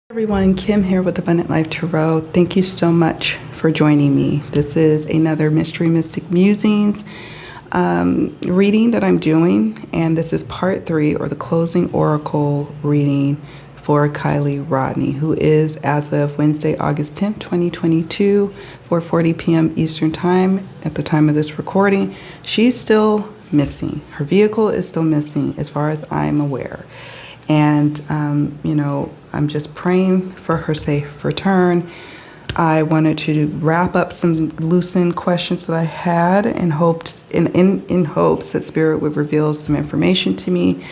Everyone, Kim here with Abundant Life Tarot. Thank you so much for joining me. This is another Mystery Mystic Musings reading that I'm doing, and this is part 3, or the closing oracle reading for KIELY Rodnni, who is, as of Wednesday, August 10th, 2022, 4:40 p.m. Eastern Time. At the time of this recording, she's still missing. Her vehicle is still missing as far as I'm aware. And, I'm just praying for her safe return. I wanted to wrap up some loose end questions that I had in hopes that Spirit would reveal some information to me.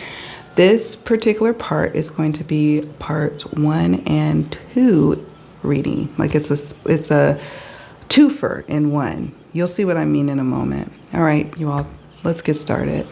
This particular part is going to be parts 1 and 2 reading. Like it's a twofer in one. You'll see what I mean in a moment. All right, you all, let's get started.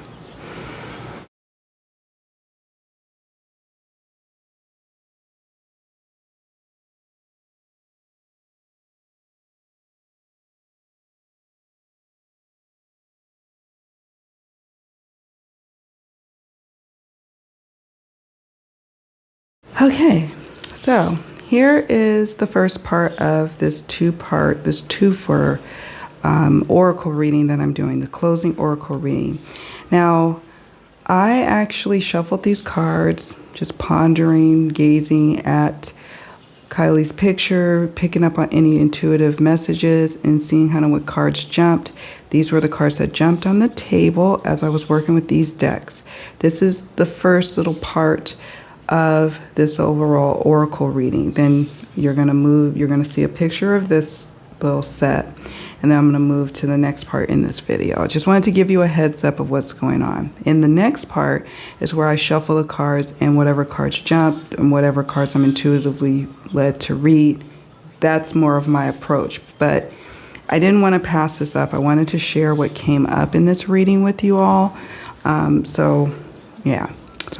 Okay, so here is the first part of this twofer oracle reading that I'm doing, the closing oracle reading. Now, I actually shuffled these cards, just pondering, gazing at KIELY's picture, picking up on any intuitive messages, and seeing kind of what cards jumped. These were the cards that jumped on the table as I was working with these decks. This is the first little part of this overall oracle reading. Then you're going to see a picture of this little set, and then I'm going to move to the next part in this video. I just wanted to give you a heads up of what's going on. In the next part is where I shuffle the cards, and whatever cards jump and whatever cards I'm intuitively led to read, that's more of my approach. But I didn't want to pass this up. I wanted to share what came up in this reading with you all. So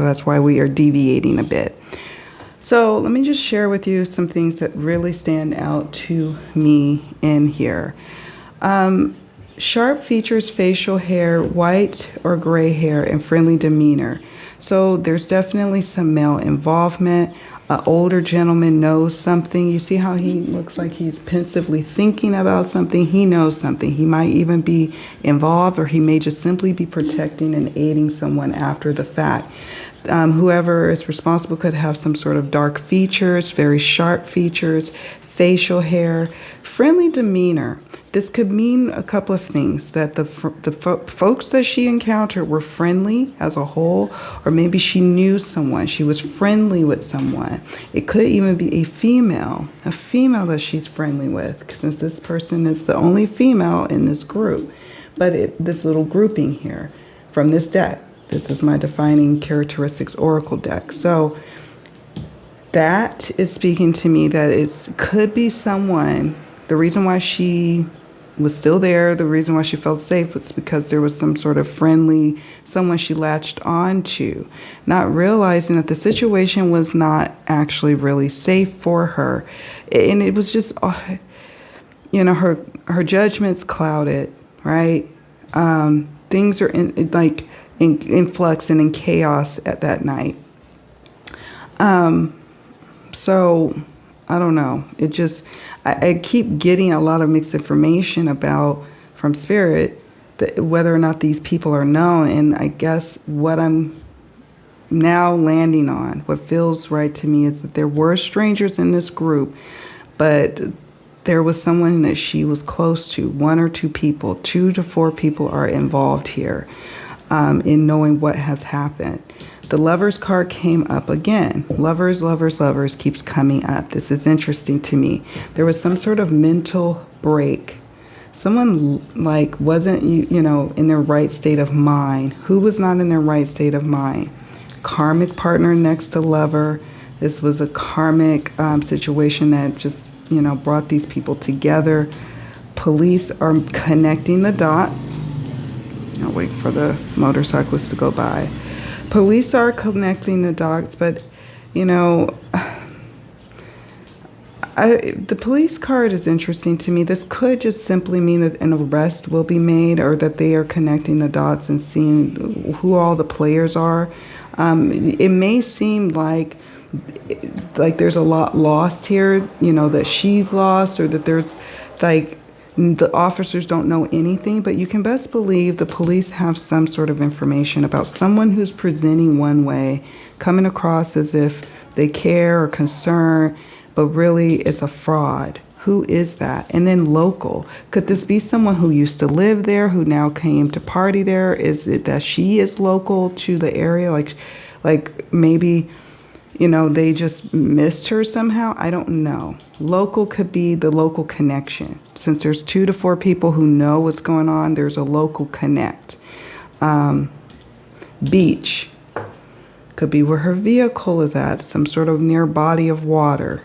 that's why we are deviating a bit. So let me just share with you some things that really stand out to me in here. Sharp features, facial hair, white or gray hair, and friendly demeanor. So there's definitely some male involvement. An older gentleman knows something. You see how he looks like he's pensively thinking about something. He knows something. He might even be involved, or he may just simply be protecting and aiding someone after the fact. Whoever is responsible could have some sort of dark features, very sharp features, facial hair, friendly demeanor. This could mean a couple of things, that the folks that she encountered were friendly as a whole, or maybe she knew someone. She was friendly with someone. It could even be a female that she's friendly with, since this person is the only female in this group. But this little grouping here from this deck. This is my Defining Characteristics Oracle deck. So that is speaking to me that it could be someone. The reason why she was still there, the reason why she felt safe, was because there was some sort of friendly someone she latched on to, not realizing that the situation was not actually really safe for her. And it was just, her judgment's clouded, right? Things are in flux and in chaos at that night. So I don't know. It just, I keep getting a lot of mixed information from Spirit, whether or not these people are known. And I guess what I'm now landing on, what feels right to me, is that there were strangers in this group, but there was someone that she was close to. 1 or 2 people, 2 to 4 people are involved here in knowing what has happened. The Lovers card came up again. Lovers, lovers, lovers keeps coming up. This is interesting to me. There was some sort of mental break. Someone wasn't, in their right state of mind. Who was not in their right state of mind? Karmic partner next to lover. This was a karmic situation that just, brought these people together. Police are connecting the dots. I'll wait for the motorcyclist to go by. Police are connecting the dots, but, the police card is interesting to me. This could just simply mean that an arrest will be made, or that they are connecting the dots and seeing who all the players are. It may seem like like there's a lot lost here, you know, that she's lost, or that there's like the officers don't know anything, but you can best believe the police have some sort of information about someone who's presenting one way, coming across as if they care or concern, but really it's a fraud. Who is that? And then local. Could this be someone who used to live there, who now came to party there? Is it that she is local to the area? Like maybe, you know, they just missed her somehow. I don't know. Local could be the local connection. Since there's 2 to 4 people who know what's going on, there's a local connect. Beach could be where her vehicle is at, some sort of near body of water.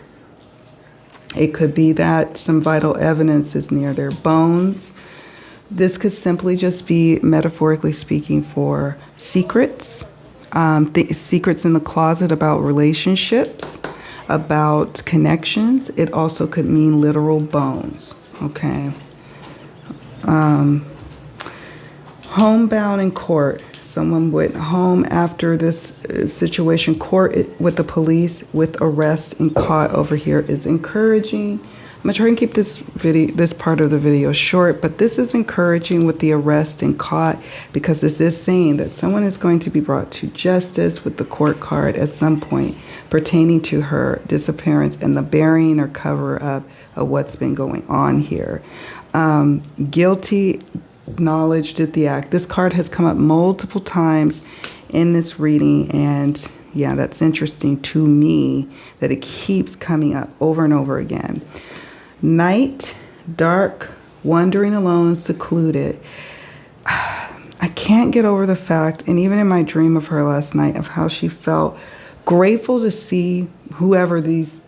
It could be that some vital evidence is near their bones. This could simply just be, metaphorically speaking, for secrets. Secrets in the closet about relationships, about connections. It also could mean literal bones. Okay. Homebound in court. Someone went home after this situation. Court with the police, with arrest and caught over here is encouraging. I'm gonna try and keep this part of the video short, but this is encouraging with the arrest and caught, because this is saying that someone is going to be brought to justice with the court card at some point pertaining to her disappearance and the burying or cover up of what's been going on here. Guilty knowledge did the act. This card has come up multiple times in this reading, and yeah, that's interesting to me that it keeps coming up over and over again. Night, dark, wandering alone, secluded. I can't get over the fact, and even in my dream of her last night, of how she felt grateful to see whoever this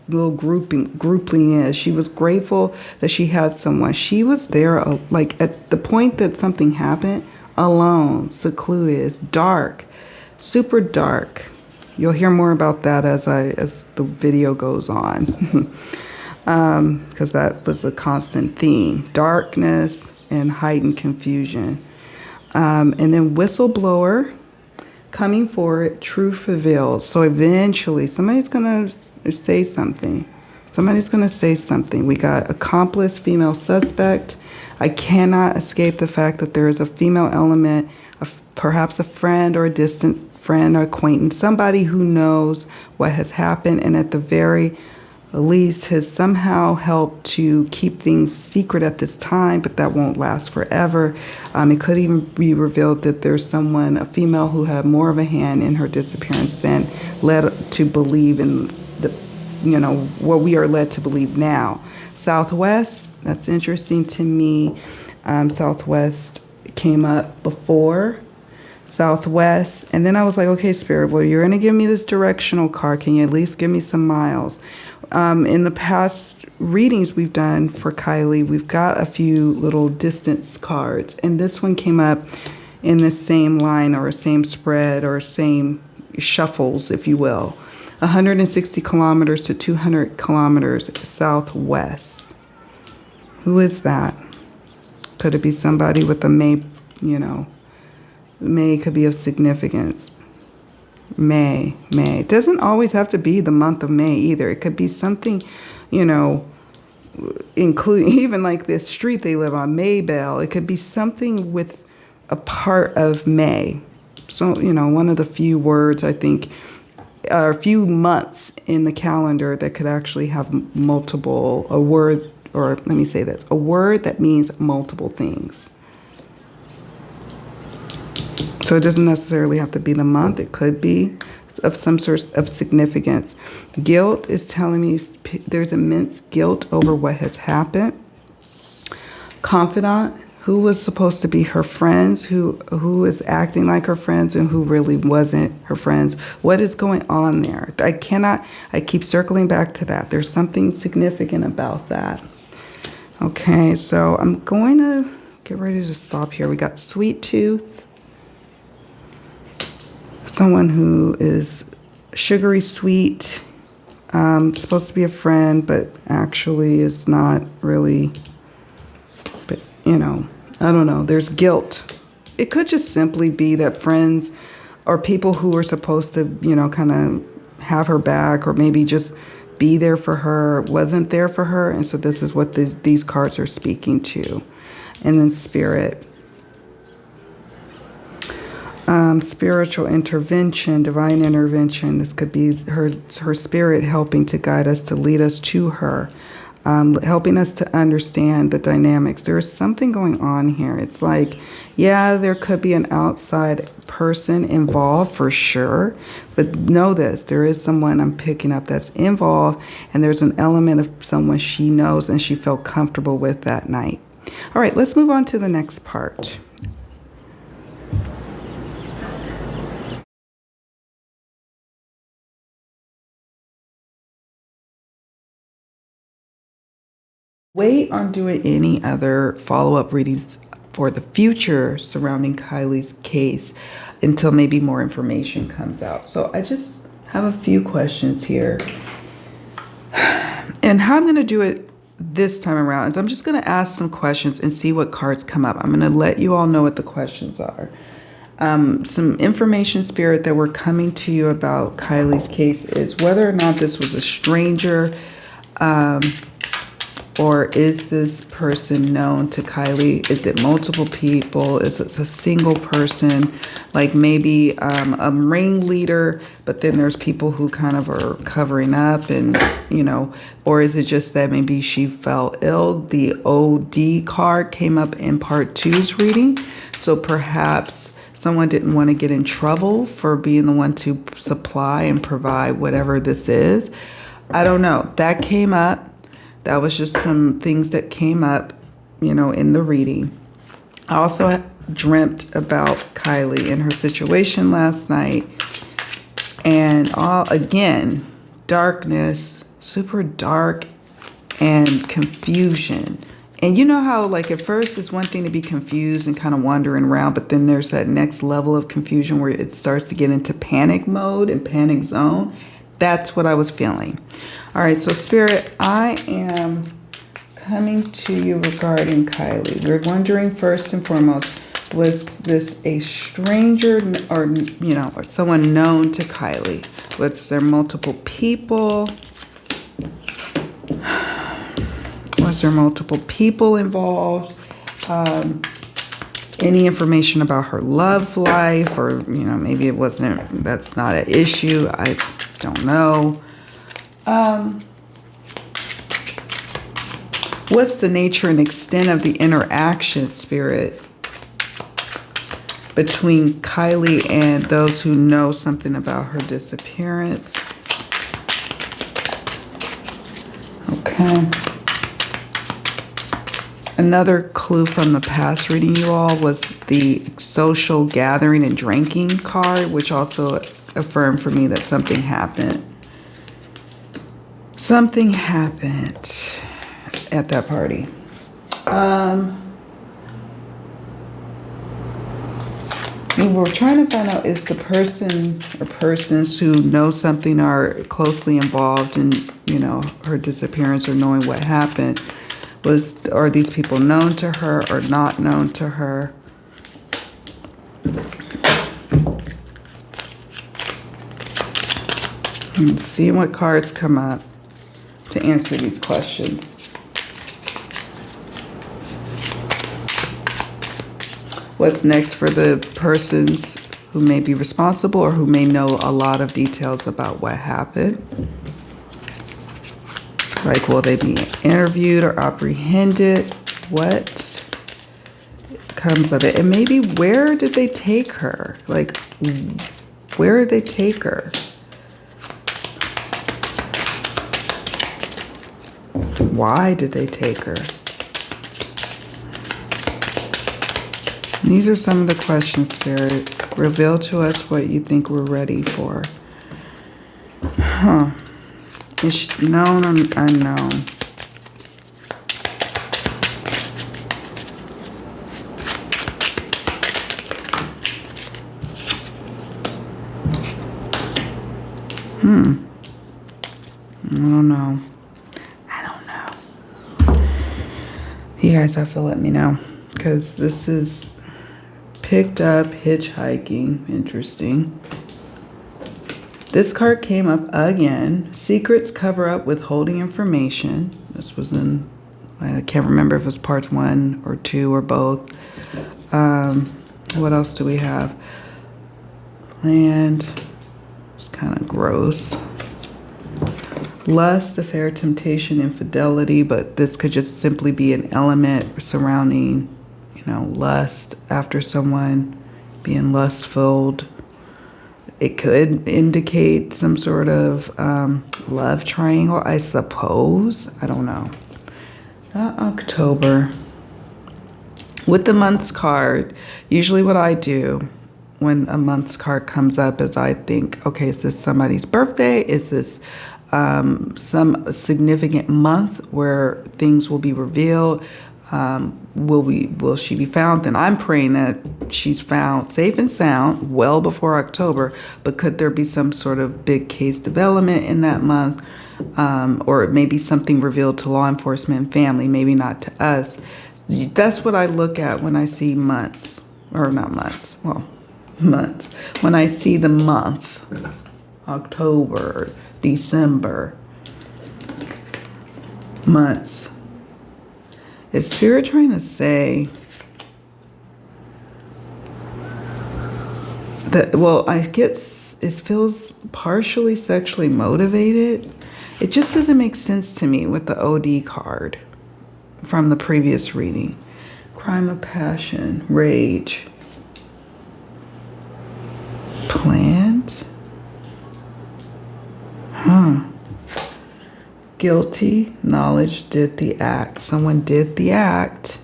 little grouping is. She was grateful that she had someone. She was there, like at the point that something happened, alone, secluded. It's dark, super dark. You'll hear more about that as the video goes on, because that was a constant theme: darkness and heightened confusion. And then whistleblower coming forward, truth revealed. So eventually, somebody's gonna say something. Somebody's going to say something. We got accomplice, female suspect. I cannot escape the fact that there is a female element, perhaps a friend or a distant friend or acquaintance, somebody who knows what has happened and at the very least has somehow helped to keep things secret at this time, but that won't last forever. It could even be revealed that there's someone, a female, who had more of a hand in her disappearance than led to believe in what we are led to believe now. Southwest, that's interesting to me. Southwest came up before. Southwest. And then I was like, okay, Spirit, well, you're going to give me this directional card. Can you at least give me some miles? In the past readings we've done for Kylie, we've got a few little distance cards. And this one came up in the same line or same spread or same shuffles, if you will. 160 kilometers to 200 kilometers southwest. Who is that? Could it be somebody with a May, May could be of significance. May. It doesn't always have to be the month of May either. It could be something, including even like this street they live on, Maybell. It could be something with a part of May. So, one of the few words, I think, a few months in the calendar that could actually have a word that means multiple things. So it doesn't necessarily have to be the month. It could be of some sort of significance. Guilt is telling me there's immense guilt over what has happened. Confidant, who was supposed to be her friends, who is acting like her friends and who really wasn't her friends. What is going on there? I keep circling back to that. There's something significant about that. Okay, so I'm going to get ready to stop here. We got sweet tooth. Someone who is sugary sweet, supposed to be a friend, but actually is not really. But, I don't know. There's guilt. It could just simply be that friends or people who are supposed to, kind of have her back, or maybe just be there for her, wasn't there for her. And so this is what these cards are speaking to. And then Spirit. Spiritual intervention, divine intervention. This could be her spirit helping to guide us, to lead us to her, helping us to understand the dynamics. There is something going on here. It's like, yeah, there could be an outside person involved for sure, but know this, there is someone I'm picking up that's involved, and there's an element of someone she knows and she felt comfortable with that night. All right, let's move on to the next part. Wait on doing any other follow-up readings for the future surrounding Kylie's case until maybe more information comes out. So I just have a few questions here. And how I'm going to do it this time around is I'm just going to ask some questions and see what cards come up. I'm going to let you all know what the questions are. Some information, Spirit, that were coming to you about Kylie's case is whether or not this was a stranger, or is this person known to Kylie? Is it multiple people? Is it a single person? Like maybe a ringleader, but then there's people who kind of are covering up and, you know, or is it just that maybe she fell ill? The OD card came up in part 2's reading. So perhaps someone didn't want to get in trouble for being the one to supply and provide whatever this is. I don't know. That came up. That was just some things that came up, you know, in the reading. I also dreamt about Kylie and her situation last night. And again, darkness, super dark, and confusion. And you know how, like, at first it's one thing to be confused and kind of wandering around, but then there's that next level of confusion where it starts to get into panic mode and panic zone. That's what I was feeling. All right, so Spirit, I am coming to you regarding Kylie. We're wondering first and foremost, was this a stranger or, you know, or someone known to Kylie? Was there multiple people? Was there multiple people involved? Any information about her love life, or, you know, maybe it wasn't, that's not an issue. I don't know. What's the nature and extent of the interaction, Spirit, between Kylie and those who know something about her disappearance? Okay. Another clue from the past reading, you all, was the social gathering and drinking card, which also affirmed for me that something happened. Something happened at that party. And we're trying to find out, is the person or persons who know something are closely involved in, you know, her disappearance or knowing what happened. Are these people known to her or not known to her? And seeing what cards come up to answer these questions. What's next for the persons who may be responsible or who may know a lot of details about what happened? Like, will they be interviewed or apprehended? What comes of it? And maybe where did they take her? Like, where did they take her? Why did they take her? These are some of the questions, Spirit. Reveal to us what you think we're ready for. Huh. Is she known or unknown? I don't know. You guys have to let me know, because this is picked up hitchhiking. Interesting. This card came up again. Secrets cover up withholding information. This was in, I can't remember if it was parts 1 or 2 or both. What else do we have? Planned. It's kind of gross. Lust, affair, temptation, infidelity, but this could just simply be an element surrounding, you know, lust after someone, being lustful. It could indicate some sort of love triangle, I suppose. I don't know. Not October. With the month's card, usually what I do when a month's card comes up is I think, okay, is this somebody's birthday? Is this some significant month where things will be revealed? Will she be found? Then I'm praying that she's found safe and sound well before October, but could there be some sort of big case development in that month? Or maybe something revealed to law enforcement and family, maybe not to us. That's what I look at when I see months, or not months, well, months. When I see the month, October, December, months. Is Spirit trying to say that, well, I get, it feels partially sexually motivated. It just doesn't make sense to me with the OD card from the previous reading. Crime of passion, rage, planned, guilty, knowledge, did the act. Someone did the act.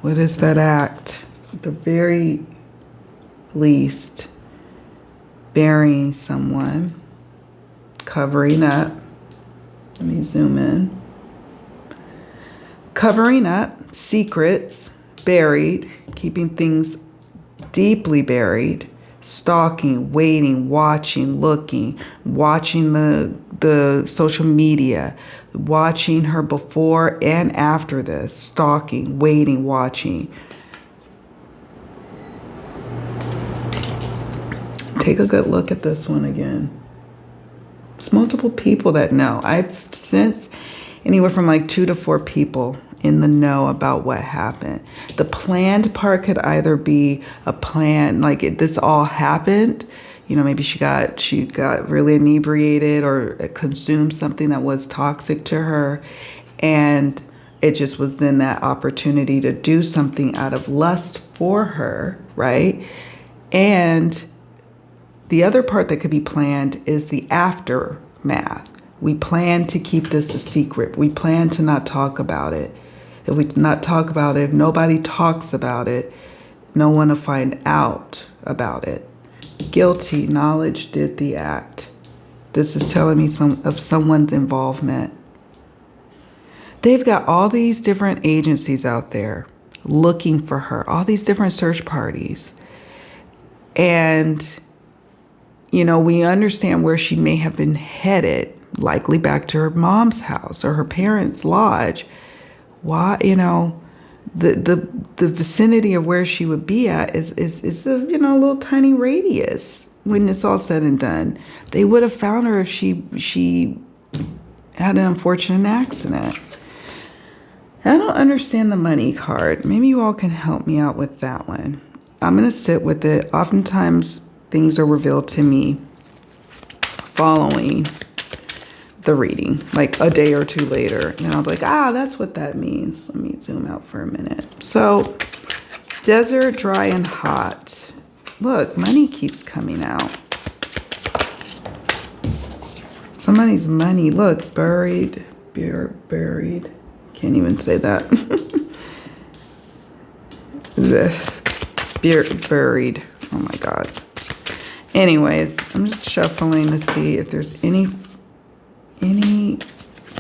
What is that act? At the very least, burying someone, covering up. Let me zoom in. Covering up, secrets, buried, keeping things deeply buried, stalking, waiting, watching, looking, watching the social media, watching her before and after this, stalking, waiting, watching. Take a good look at this one again. It's multiple people that know. I've sensed anywhere from like 2 to 4 people in the know about what happened. The planned part could either be a plan, like this all happened. You know, maybe she got really inebriated or consumed something that was toxic to her, and it just was then that opportunity to do something out of lust for her, right? And the other part that could be planned is the aftermath. We plan to keep this a secret. We plan to not talk about it. If we not talk about it, if nobody talks about it, no one will find out about it. Guilty, knowledge, did the act. This is telling me of someone's involvement. They've got all these different agencies out there looking for her, all these different search parties. And, you know, we understand where she may have been headed, likely back to her mom's house or her parents' lodge. Why, you know, the vicinity of where she would be at is a, you know, a little tiny radius when it's all said and done. They would have found her if she had an unfortunate accident. I don't understand the money card. Maybe you all can help me out with that one. I'm going to sit with it. Oftentimes things are revealed to me following the reading, like a day or 2 later, and I'll be like, that's what that means. Let me zoom out for a minute. So, desert, dry, and hot. Look, money keeps coming out. Somebody's money. Look, buried. Can't even say that. Buried. Oh my God. Anyways, I'm just shuffling to see if there's any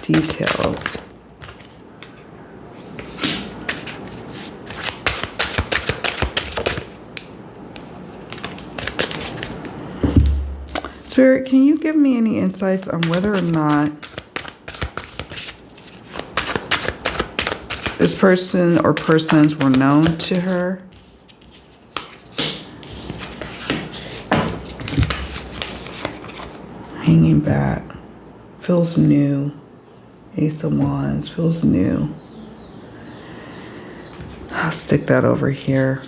details. Spirit, can you give me any insights on whether or not this person or persons were known to her? Hanging back. Feels new. Ace of Wands. Feels new. I'll stick that over here.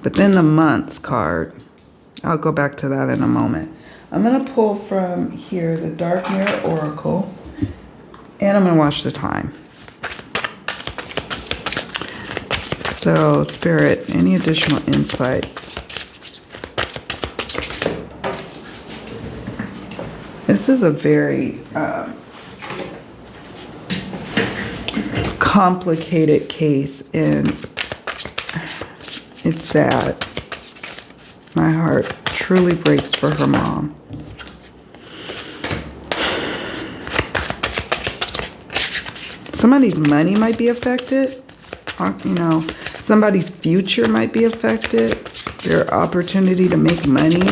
But then the months card. I'll go back to that in a moment. I'm going to pull from here the Dark Mirror Oracle. And I'm going to watch the time. So, Spirit, any additional insights? This is a very complicated case, and it's sad. My heart truly breaks for her mom. Somebody's money might be affected. You know, somebody's future might be affected. Their opportunity to make money.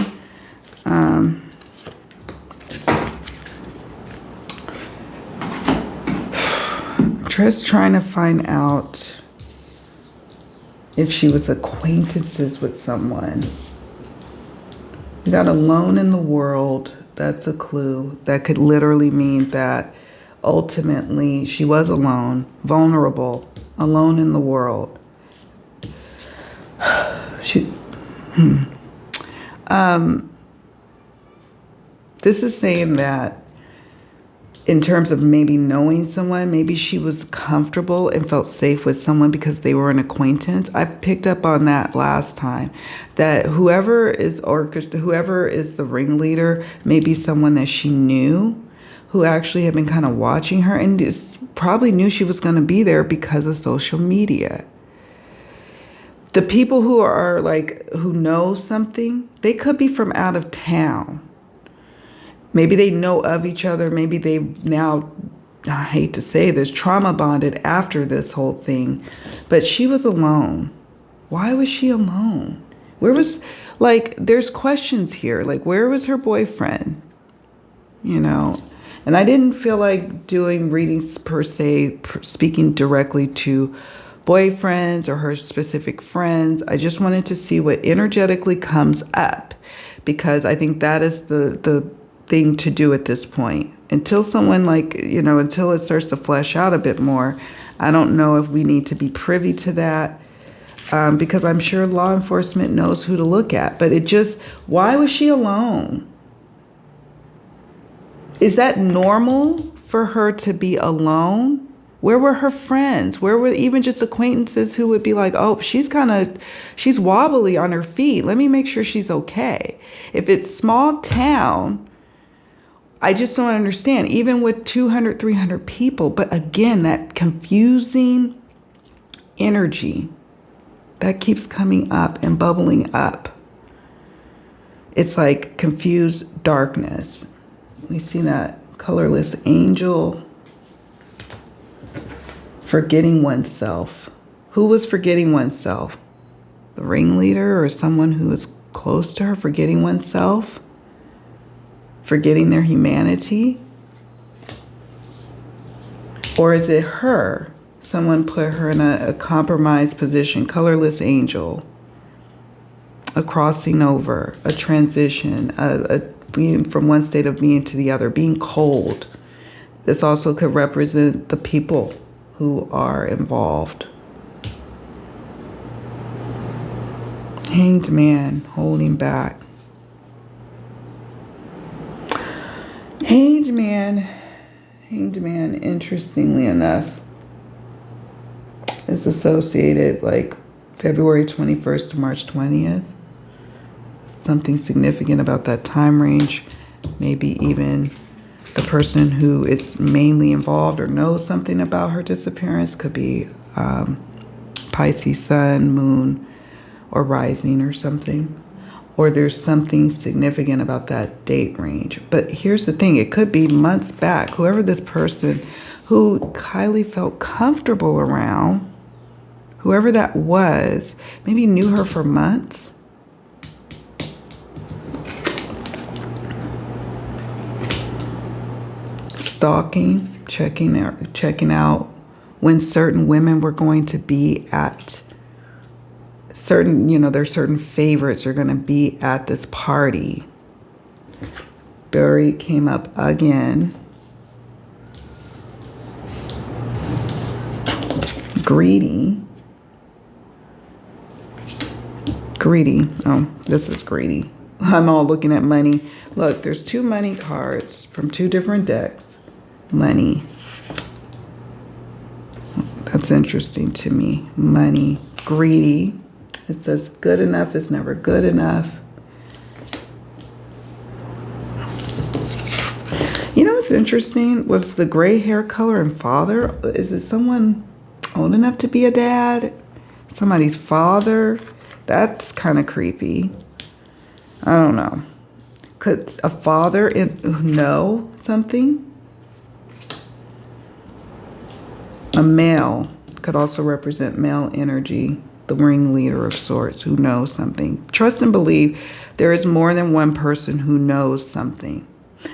Just trying to find out if she was acquaintances with someone. We got alone in the world. That's a clue. That could literally mean that ultimately she was alone, vulnerable, alone in the world. This is saying that in terms of maybe knowing someone, maybe she was comfortable and felt safe with someone because they were an acquaintance. I've picked up on that last time, that whoever is the ringleader may be someone that she knew, who actually had been kind of watching her and probably knew she was going to be there because of social media. The people who are who know something, they could be from out of town. Maybe they know of each other. Maybe they've now, I hate to say this, trauma bonded after this whole thing. But she was alone. Why was she alone? Where was, there's questions here. Where was her boyfriend? You know? And I didn't feel like doing readings per se, speaking directly to boyfriends or her specific friends. I just wanted to see what energetically comes up, because I think that is the thing to do at this point. Until someone until it starts to flesh out a bit more, I don't know if we need to be privy to that, because I'm sure law enforcement knows who to look at. But why was she alone? Is that normal for her to be alone? Where were her friends? Where were even just acquaintances who would be like, oh, she's wobbly on her feet. Let me make sure she's okay. If it's small town, I just don't understand, even with 200, 300 people. But again, that confusing energy that keeps coming up and bubbling up. It's like confused darkness. We see that colorless angel. Forgetting oneself. Who was forgetting oneself? The ringleader or someone who was close to her forgetting oneself? Forgetting their humanity? Or is it her? Someone put her in a compromised position, colorless angel, a crossing over, a transition, a being from one state of being to the other, being cold. This also could represent the people who are involved. Hanged man, holding back. Hanged man, interestingly enough, is associated February 21st to March 20th. Something significant about that time range. Maybe even the person who is mainly involved or knows something about her disappearance could be Pisces sun, moon, or rising or something. Or there's something significant about that date range. But here's the thing. It could be months back. Whoever this person who Kylie felt comfortable around, whoever that was, maybe knew her for months. Stalking, checking out when certain women were going to be at certain, their certain favorites are going to be at this party. Blackberry came up again. Greedy. Greedy. Oh, this is greedy. I'm all looking at money. Look, there's 2 money cards from 2 different decks. Money. That's interesting to me. Money. Greedy. It says good enough is never good enough. You know what's interesting was the gray hair color and father. Is it someone old enough to be a dad? Somebody's father? That's kind of creepy. I don't know. Could a father know something? A male could also represent male energy, the ringleader of sorts who knows something. Trust and believe there is more than one person who knows something.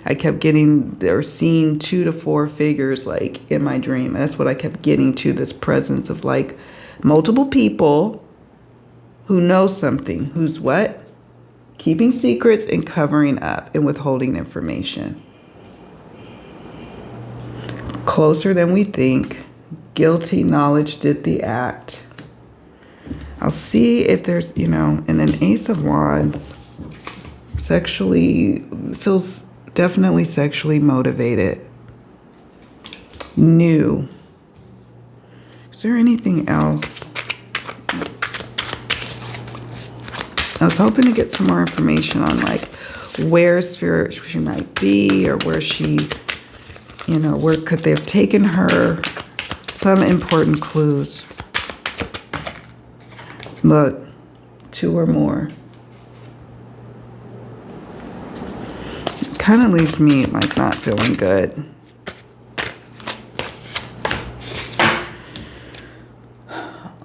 I kept getting or seeing 2 to 4 figures like in my dream. That's what I kept getting to, this presence of like multiple people who know something. Who's what? Keeping secrets and covering up and withholding information. Closer than we think. Guilty knowledge did the act. I'll see if there's, you know, and then Ace of Wands. Sexually, feels definitely sexually motivated. New. Is there anything else? I was hoping to get some more information on like where spirit she might be, or where she, you know, where could they have taken her? Some important clues. Look, 2 or more. Kind of leaves me like not feeling good.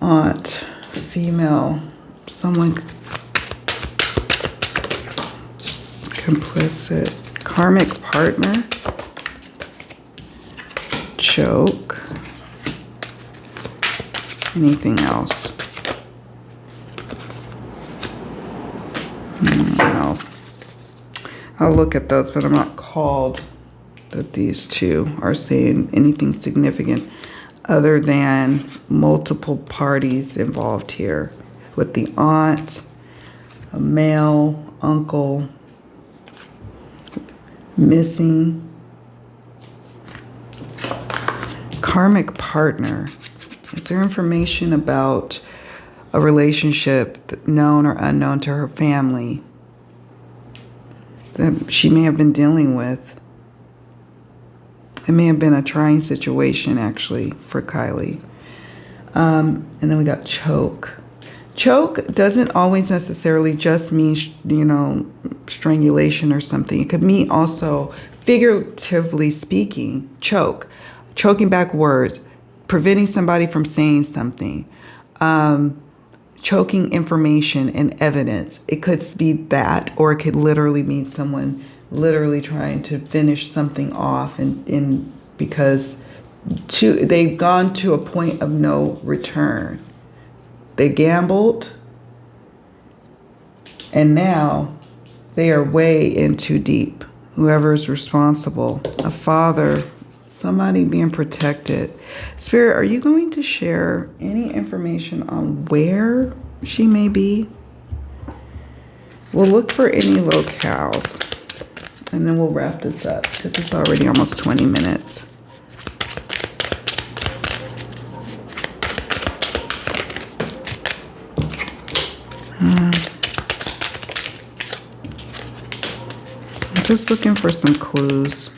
Aunt, female, someone complicit, karmic partner, choke, anything else? No. I'll look at those, but I'm not called that these 2 are saying anything significant other than multiple parties involved here with the aunt, a male, uncle, missing, karmic partner. Is there information about a relationship known or unknown to her family that she may have been dealing with? It may have been a trying situation, actually, for Kylie. And then we got choke. Choke doesn't always necessarily just mean, you know, strangulation or something. It could mean also, figuratively speaking, choke. Choking back words. Preventing somebody from saying something. Choking information and evidence. It could be that, or it could literally mean someone literally trying to finish something off and because they've gone to a point of no return. They gambled, and now they are way in too deep. Whoever is responsible, a father, somebody being protected. Spirit, are you going to share any information on where she may be? We'll look for any locales, and then we'll wrap this up because it's already almost 20 minutes. I'm just looking for some clues,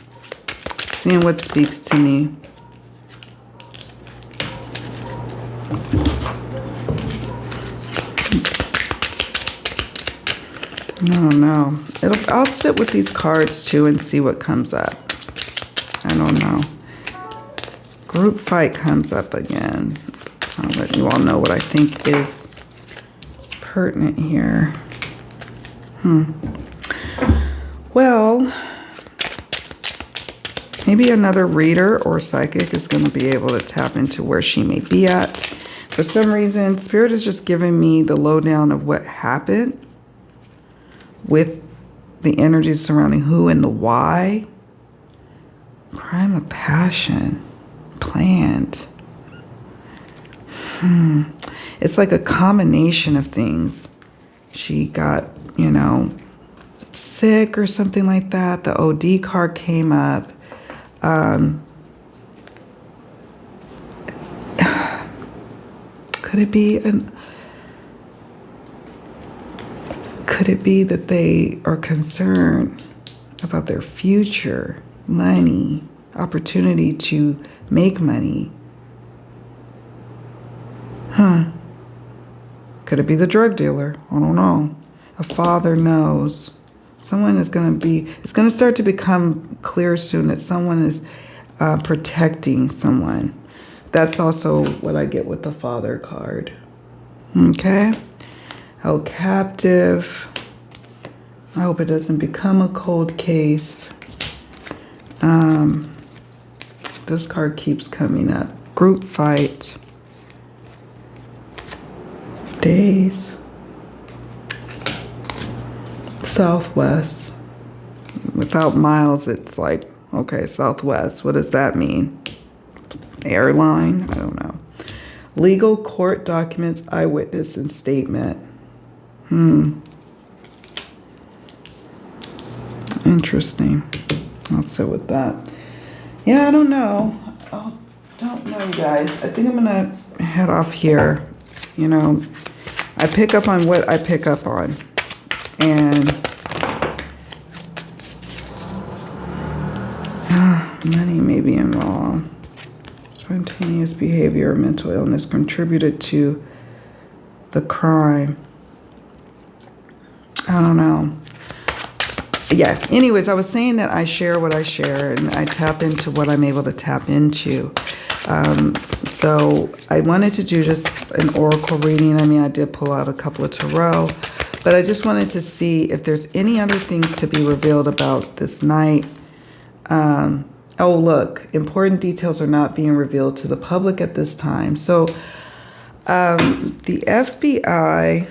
seeing what speaks to me. No, no. I'll sit with these cards too and see what comes up. I don't know. Group fight comes up again. I'll let you all know what I think is pertinent here. Well, maybe another reader or psychic is going to be able to tap into where she may be at. For some reason, Spirit is just giving me the lowdown of what happened with the energies surrounding who and the why. Crime of passion. Planned. It's like a combination of things. She got, you know, sick or something like that. The OD card came up. Could it be that they are concerned about their future, money, opportunity to make money? Could it be the drug dealer? I don't know. A father knows. Someone is going to be, it's going to start to become clear soon that someone is protecting someone. That's also what I get with the father card. Okay. Held captive. I hope it doesn't become a cold case. This card keeps coming up. Group fight. Days. Southwest. Without miles, it's like, okay, Southwest. What does that mean? Airline? I don't know. Legal court documents, eyewitness, and statement. Interesting. I'll sit with that. Yeah, I don't know. I don't know, you guys. I think I'm going to head off here. You know, I pick up on what I pick up on. And money may be involved. Spontaneous behavior or mental illness contributed to the crime. I don't know. Yeah, anyways, I was saying that I share what I share and I tap into what I'm able to tap into. So I wanted to do just an oracle reading. I mean, I did pull out a couple of tarot, but I just wanted to see if there's any other things to be revealed about this night. Oh, look, important details are not being revealed to the public at this time. So the FBI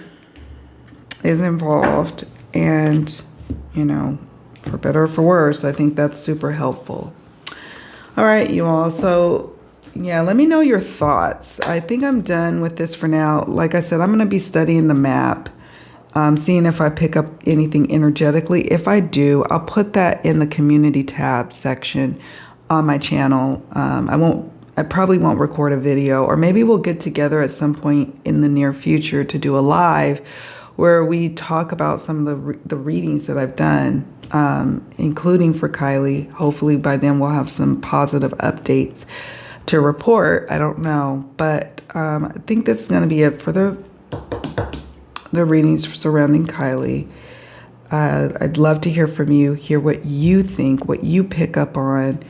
is involved, and, you know, for better or for worse, I think that's super helpful. All right, you all. So, yeah, let me know your thoughts. I think I'm done with this for now. Like I said, I'm going to be studying the map, seeing if I pick up anything energetically. If I do, I'll put that in the community tab section on my channel. I probably won't record a video, or maybe we'll get together at some point in the near future to do a live where we talk about some of the readings that I've done, including for Kylie. Hopefully by then we'll have some positive updates to report. I don't know, but I think that's going to be it for the readings surrounding Kylie. I'd love to hear from you, hear what you think, what you pick up on.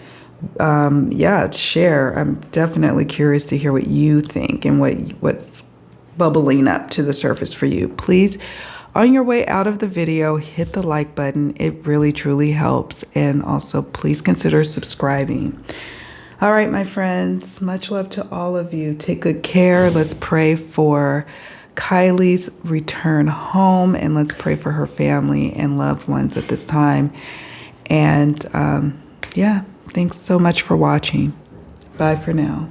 Yeah, share. I'm definitely curious to hear what you think and what's bubbling up to the surface for you. Please, on your way out of the video, hit the like button. It really, truly helps. And also, please consider subscribing. All right, my friends, much love to all of you. Take good care. Let's pray for Kylie's return home, and let's pray for her family and loved ones at this time. And yeah, thanks so much for watching. Bye for now.